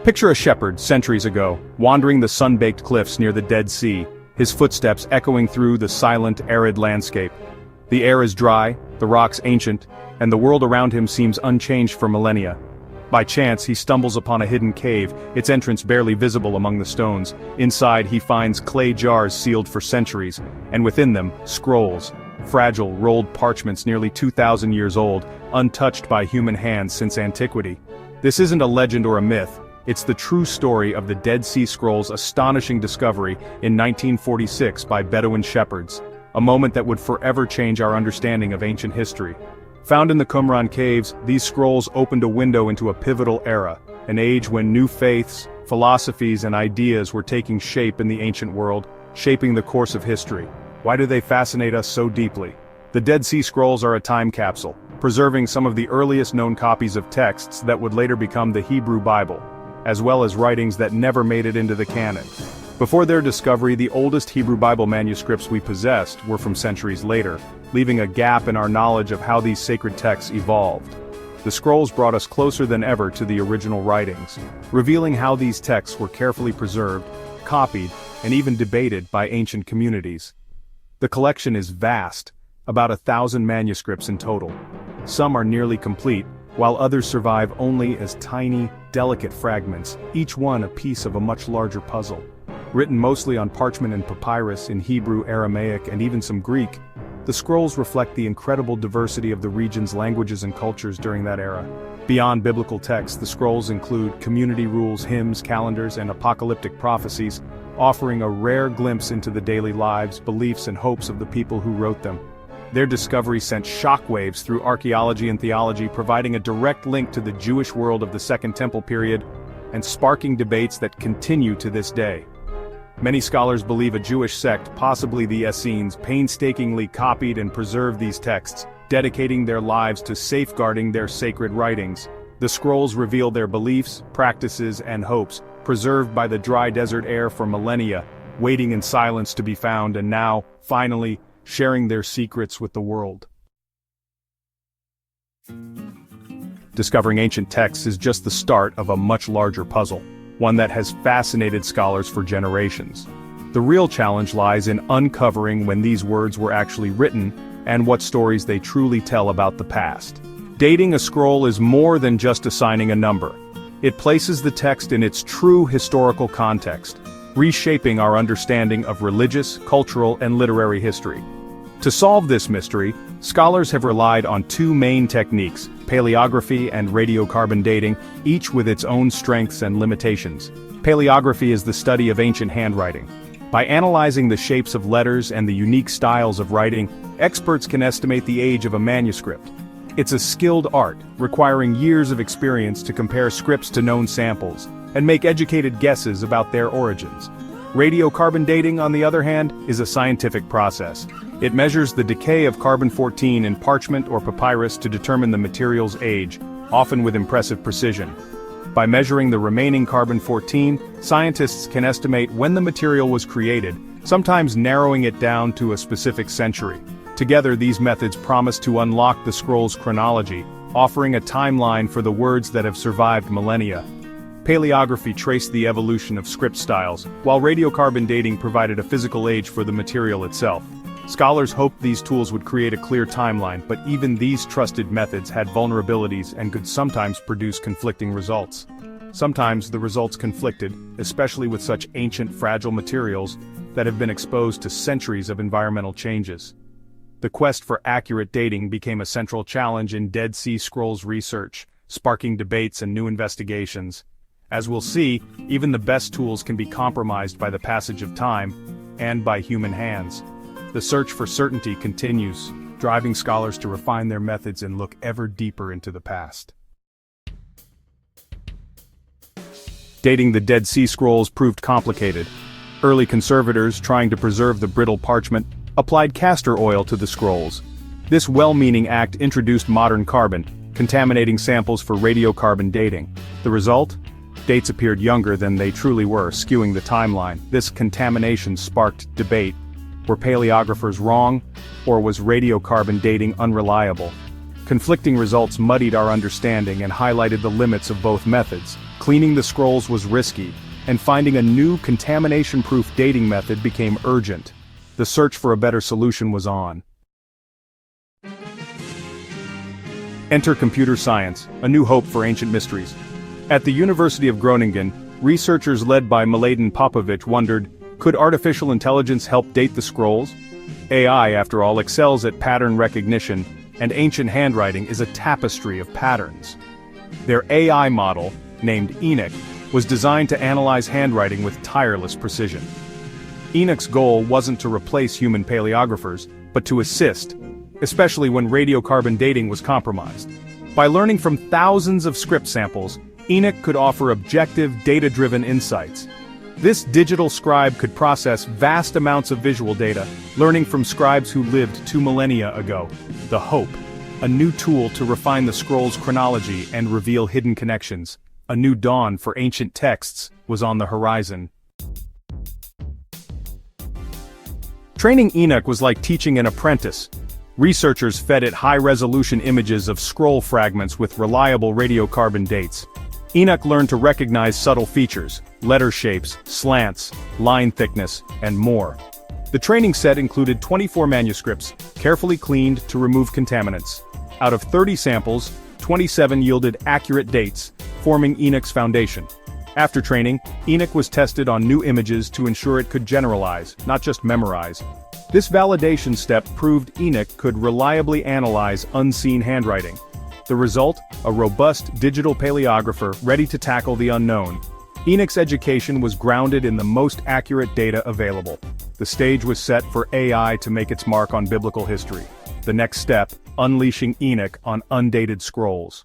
Picture a shepherd, centuries ago, wandering the sun-baked cliffs near the Dead Sea, his footsteps echoing through the silent, arid landscape. The air is dry, the rocks ancient, and the world around him seems unchanged for millennia. By chance, he stumbles upon a hidden cave, its entrance barely visible among the stones. Inside, he finds clay jars sealed for centuries, and within them, scrolls, fragile, rolled parchments nearly 2,000 years old, untouched by human hands since antiquity. This isn't a legend or a myth. It's the true story of the Dead Sea Scrolls' astonishing discovery in 1946 by Bedouin shepherds, a moment that would forever change our understanding of ancient history. Found in the Qumran caves, these scrolls opened a window into a pivotal era, an age when new faiths, philosophies and ideas were taking shape in the ancient world, shaping the course of history. Why do they fascinate us so deeply? The Dead Sea Scrolls are a time capsule, preserving some of the earliest known copies of texts that would later become the Hebrew Bible, as well as writings that never made it into the canon. Before their discovery, the oldest Hebrew Bible manuscripts we possessed were from centuries later, leaving a gap in our knowledge of how these sacred texts evolved. The scrolls brought us closer than ever to the original writings, revealing how these texts were carefully preserved, copied, and even debated by ancient communities. The collection is vast, about 1,000 manuscripts in total. Some are nearly complete, while others survive only as tiny, delicate fragments, each one a piece of a much larger puzzle. Written mostly on parchment and papyrus in Hebrew, Aramaic, and even some Greek, the scrolls reflect the incredible diversity of the region's languages and cultures during that era. Beyond biblical texts, the scrolls include community rules, hymns, calendars, and apocalyptic prophecies, offering a rare glimpse into the daily lives, beliefs, and hopes of the people who wrote them. Their discovery sent shockwaves through archaeology and theology, providing a direct link to the Jewish world of the Second Temple period, and sparking debates that continue to this day. Many scholars believe a Jewish sect, possibly the Essenes, painstakingly copied and preserved these texts, dedicating their lives to safeguarding their sacred writings. The scrolls reveal their beliefs, practices, and hopes, preserved by the dry desert air for millennia, waiting in silence to be found, and now, finally, sharing their secrets with the world. Discovering ancient texts is just the start of a much larger puzzle, one that has fascinated scholars for generations. The real challenge lies in uncovering when these words were actually written and what stories they truly tell about the past. Dating a scroll is more than just assigning a number. It places the text in its true historical context, reshaping our understanding of religious, cultural, and literary history. To solve this mystery, scholars have relied on two main techniques, paleography and radiocarbon dating, each with its own strengths and limitations. Paleography is the study of ancient handwriting. By analyzing the shapes of letters and the unique styles of writing, experts can estimate the age of a manuscript. It's a skilled art, requiring years of experience to compare scripts to known samples, and make educated guesses about their origins. Radiocarbon dating, on the other hand, is a scientific process. It measures the decay of carbon-14 in parchment or papyrus to determine the material's age, often with impressive precision. By measuring the remaining carbon-14, scientists can estimate when the material was created, sometimes narrowing it down to a specific century. Together, these methods promise to unlock the scroll's chronology, offering a timeline for the words that have survived millennia. Paleography traced the evolution of script styles, while radiocarbon dating provided a physical age for the material itself. Scholars hoped these tools would create a clear timeline, but even these trusted methods had vulnerabilities and could sometimes produce conflicting results. Sometimes the results conflicted, especially with such ancient, fragile materials that have been exposed to centuries of environmental changes. The quest for accurate dating became a central challenge in Dead Sea Scrolls research, sparking debates and new investigations. As we'll see, even the best tools can be compromised by the passage of time, and by human hands. The search for certainty continues, driving scholars to refine their methods and look ever deeper into the past. Dating the Dead Sea Scrolls proved complicated. Early conservators, trying to preserve the brittle parchment, applied castor oil to the scrolls. This well-meaning act introduced modern carbon, contaminating samples for radiocarbon dating. The result? Dates appeared younger than they truly were, skewing the timeline. This contamination sparked debate. Were paleographers wrong, or was radiocarbon dating unreliable? Conflicting results muddied our understanding and highlighted the limits of both methods. Cleaning the scrolls was risky, and finding a new contamination-proof dating method became urgent. The search for a better solution was on. Enter computer science, a new hope for ancient mysteries. At the University of Groningen, researchers led by Mladen Popovic wondered, could artificial intelligence help date the scrolls? AI, after all, excels at pattern recognition, and ancient handwriting is a tapestry of patterns. Their AI model, named Enoch, was designed to analyze handwriting with tireless precision. Enoch's goal wasn't to replace human paleographers, but to assist, especially when radiocarbon dating was compromised. By learning from thousands of script samples, Enoch could offer objective, data-driven insights. This digital scribe could process vast amounts of visual data, learning from scribes who lived 2 millennia ago. The Hope, a new tool to refine the scroll's chronology and reveal hidden connections. A new dawn for ancient texts was on the horizon. Training Enoch was like teaching an apprentice. Researchers fed it high-resolution images of scroll fragments with reliable radiocarbon dates. Enoch learned to recognize subtle features, letter shapes, slants, line thickness, and more. The training set included 24 manuscripts, carefully cleaned to remove contaminants. Out of 30 samples, 27 yielded accurate dates, forming Enoch's foundation. After training, Enoch was tested on new images to ensure it could generalize, not just memorize. This validation step proved Enoch could reliably analyze unseen handwriting. The result? A robust digital paleographer ready to tackle the unknown. Enoch's education was grounded in the most accurate data available. The stage was set for AI to make its mark on biblical history. The next step, unleashing Enoch on undated scrolls.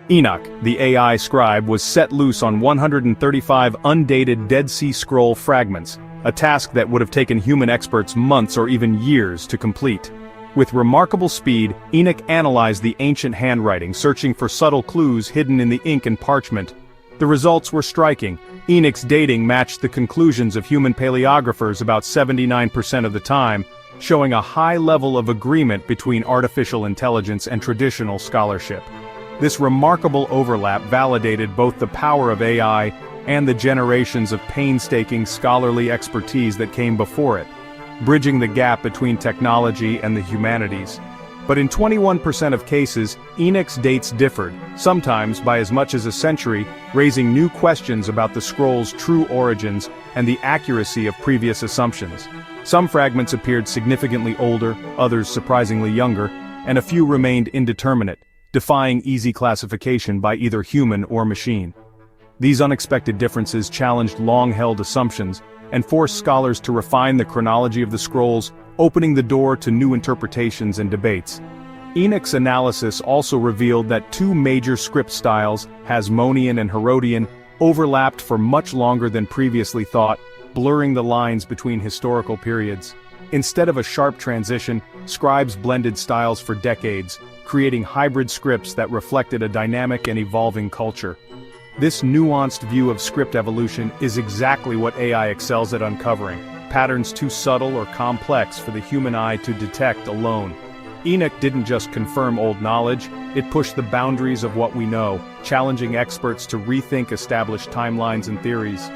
Enoch, the AI scribe, was set loose on 135 undated Dead Sea Scroll fragments, a task that would have taken human experts months or even years to complete. With remarkable speed, Enoch analyzed the ancient handwriting, searching for subtle clues hidden in the ink and parchment. The results were striking. Enoch's dating matched the conclusions of human paleographers about 79% of the time, showing a high level of agreement between artificial intelligence and traditional scholarship. This remarkable overlap validated both the power of AI and the generations of painstaking scholarly expertise that came before it, bridging the gap between technology and the humanities. But in 21% of cases, Enoch's dates differed, sometimes by as much as a century, raising new questions about the scroll's true origins and the accuracy of previous assumptions. Some fragments appeared significantly older, others surprisingly younger, and a few remained indeterminate, defying easy classification by either human or machine. These unexpected differences challenged long-held assumptions and forced scholars to refine the chronology of the scrolls, opening the door to new interpretations and debates. Enoch's analysis also revealed that two major script styles, Hasmonean and Herodian, overlapped for much longer than previously thought, blurring the lines between historical periods. Instead of a sharp transition, scribes blended styles for decades, creating hybrid scripts that reflected a dynamic and evolving culture. This nuanced view of script evolution is exactly what AI excels at uncovering, patterns too subtle or complex for the human eye to detect alone. Enoch didn't just confirm old knowledge, it pushed the boundaries of what we know, challenging experts to rethink established timelines and theories.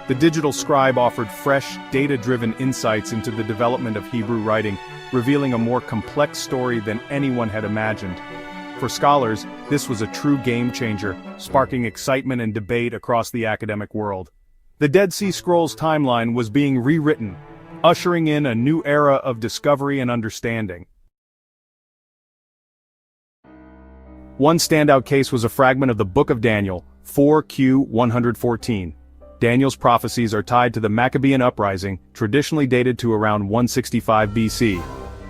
The digital scribe offered fresh, data-driven insights into the development of Hebrew writing, revealing a more complex story than anyone had imagined. For scholars, this was a true game-changer, sparking excitement and debate across the academic world. The Dead Sea Scrolls timeline was being rewritten, ushering in a new era of discovery and understanding. One standout case was a fragment of the Book of Daniel, 4Q 114. Daniel's prophecies are tied to the Maccabean uprising, traditionally dated to around 165 BC.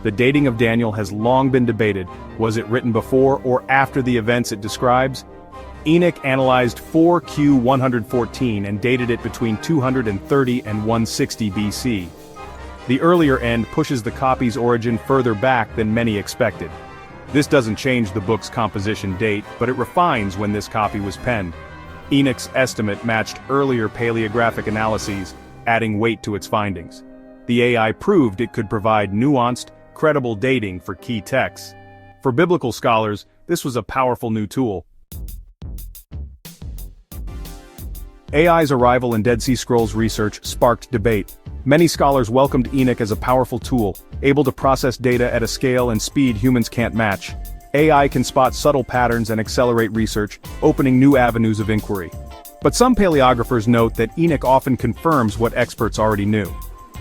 The dating of Daniel has long been debated. Was it written before or after the events it describes? Enoch analyzed 4Q 114 and dated it between 230 and 160 BC. The earlier end pushes the copy's origin further back than many expected. This doesn't change the book's composition date, but it refines when this copy was penned. Enoch's estimate matched earlier paleographic analyses, adding weight to its findings. The AI proved it could provide nuanced, credible dating for key texts. For biblical scholars, this was a powerful new tool. AI's arrival in Dead Sea Scrolls research sparked debate. Many scholars welcomed Enoch as a powerful tool, able to process data at a scale and speed humans can't match. AI can spot subtle patterns and accelerate research, opening new avenues of inquiry. But some paleographers note that Enoch often confirms what experts already knew.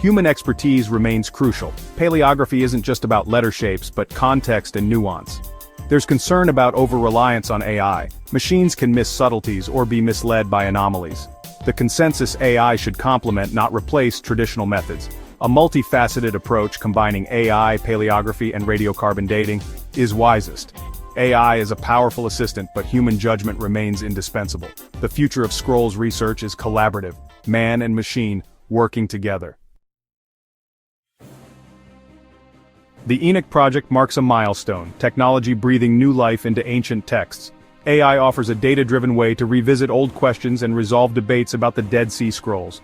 Human expertise remains crucial. Paleography isn't just about letter shapes, but context and nuance. There's concern about over-reliance on AI. Machines can miss subtleties or be misled by anomalies. The consensus AI should complement, not replace, traditional methods. A multifaceted approach combining AI, paleography, and radiocarbon dating is wisest. AI is a powerful assistant, but human judgment remains indispensable. The future of scrolls research is collaborative, man and machine working together. The Enoch project marks a milestone, technology breathing new life into ancient texts. AI offers a data-driven way to revisit old questions and resolve debates about the Dead Sea Scrolls.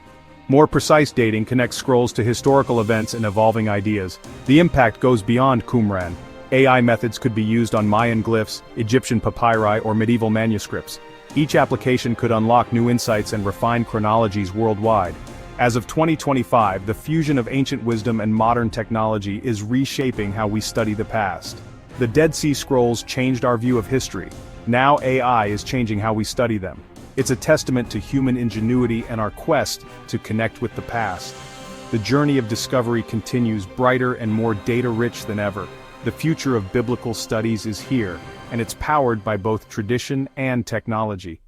More precise dating connects scrolls to historical events and evolving ideas. The impact goes beyond Qumran. AI methods could be used on Mayan glyphs, Egyptian papyri, or medieval manuscripts. Each application could unlock new insights and refine chronologies worldwide. As of 2025, the fusion of ancient wisdom and modern technology is reshaping how we study the past. The Dead Sea Scrolls changed our view of history. Now AI is changing how we study them. It's a testament to human ingenuity and our quest to connect with the past. The journey of discovery continues, brighter and more data-rich than ever. The future of biblical studies is here, and it's powered by both tradition and technology.